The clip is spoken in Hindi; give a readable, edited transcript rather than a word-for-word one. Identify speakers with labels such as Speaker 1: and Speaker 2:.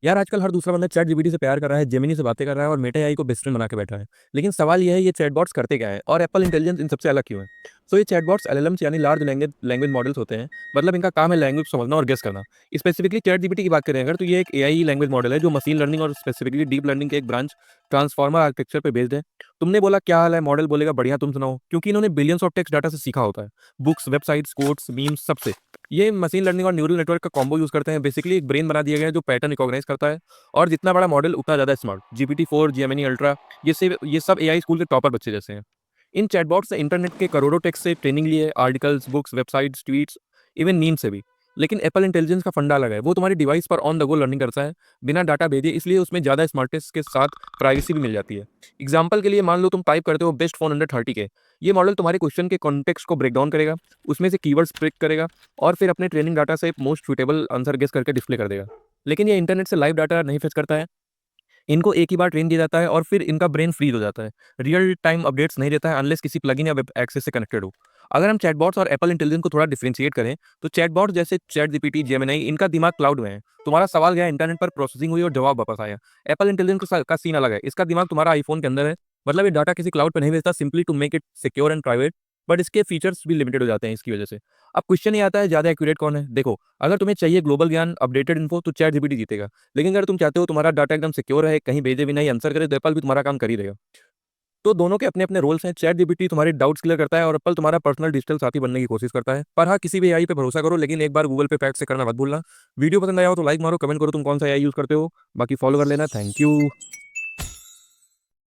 Speaker 1: यार आजकल हर दूसरा बंदा चैट जीपीटी से प्यार कर रहा है, जेमिनी से बातें कर रहा है और मेटा एआई को बेस्ट फ्रेंड बना के बैठा है। लेकिन सवाल यह है, ये चैटबॉट्स करते क्या है और एप्पल इंटेलिजेंस इन सबसे अलग क्यों है? तो ये चैटबॉट्स एलएलएम्स यानी लार्ज लैंग्वेज लैंग्वेज मॉडल्स होते हैं। मतलब इनका काम है लैंग्वेज समझना और गेस करना। स्पेसिफिकली चैट जीपीटी की बात करें अगर, तो ये एक एआई लैंग्वेज मॉडल है जो मशीन लर्निंग और स्पेसिफिकली डीप लर्निंग के एक ब्रांच ट्रांसफॉर्मर आर्किटेक्चर पे बेस्ड है। तुमने बोला क्या हाल है, मॉडल बोलेगा बढ़िया, तुम सुनाओ, क्योंकि इन्होंने बिलियंस ऑफ टेक्स्ट डाटा से सीखा होता है। बुक्स, वेबसाइट्स, कोड्स, मीम्स, सबसे। ये मशीन लर्निंग और न्यूरल नेटवर्क का कॉम्बो यूज करते हैं। बेसिकली एक ब्रेन बना दिया गया है जो पैटर्न रिकॉग्नाइज करता है। और जितना बड़ा मॉडल उतना ज़्यादा स्मार्ट। GPT-4, जेमिनी अल्ट्रा, ये सब एआई स्कूल के टॉपर बच्चे जैसे हैं। इन चैटबॉट से इंटरनेट के करोड़ों टेक्स्ट से ट्रेनिंग लिए, articles, books, websites, tweets, even meme से भी। लेकिन एप्पल इंटेलिजेंस का फंडा अलग है, वो तुम्हारी डिवाइस पर ऑन द गो लर्निंग करता है, बिना डाटा भेजे, इसलिए उसमें ज़्यादा स्मार्टनेस के साथ प्राइवेसी भी मिल जाती है। एग्जाम्पल के लिए मान लो तुम टाइप करते हो बेस्ट फोन अंडर 30 के। ये मॉडल तुम्हारे क्वेश्चन के कॉन्टेक्स्ट को ब्रेक डाउन करेगा, उसमें से कीवर्ड्स पिक करेगा और फिर अपने ट्रेनिंग डाटा से मोस्ट सुटेबल आंसर गेस करके डिस्प्ले कर देगा। लेकिन ये इंटरनेट से लाइव डाटा नहीं फेच करता है। इनको एक ही बार ट्रेन दिया जाता है और फिर इनका ब्रेन फ्रीज हो जाता है। रियल टाइम अपडेट्स नहीं देता है अनलेस किसी प्लगइन या वेब एक्सेस से कनेक्टेड हो। अगर हम चैटबॉट्स और एप्पल इंटेलिजेंस को थोड़ा डिफरेंशिएट करें, तो चैटबॉट जैसे चैट जीपीटी, जेमिनी, इनका दिमाग क्लाउड में है। तुम्हारा सवाल गया इंटरनेट पर, प्रोसेसिंग हुई और जवाब वापस आया। एप्पल इंटेलिजेंस का सीन अलग है, इसका दिमाग तुम्हारा आईफोन के अंदर है। मतलब ये डाटा किसी क्लाउड पर नहीं भेजता, simply to make it secure and private. But इसके फीचर्स भी लिमिटेड हो जाते हैं इसकी वजह से। अब क्वेश्चन ये आता है, ज़्यादा एक्यूरेट कौन है? देखो, अगर तुम्हें चाहिए ग्लोबल ज्ञान, अपडेटेड इन्फो, तो चैट जीपीटी जीतेगा। लेकिन अगर तुम चाहते हो तुम्हारा डाटा एकदम सिक्योर है, कहीं भेजे भी नहीं, आंसर करे, तो एप्पल भी तुम्हारा काम कर ही देगा। तो दोनों के अपने अपने रोल्स हैं। चैट जीपीटी तुम्हारे डाउट्स क्लियर करता है और एप्पल तुम्हारा पर्सनल डिजिटल साथी बनने की कोशिश करता है। पर हाँ, किसी भी एआई पे भरोसा करो, लेकिन एक बार गूगल पे फैक्ट से करना मत भूलना। वीडियो पसंद आया हो तो लाइक मारो, कमेंट करो तुम कौन सा एआई यूज करते हो, बाकी फॉलो कर लेना। Thank you.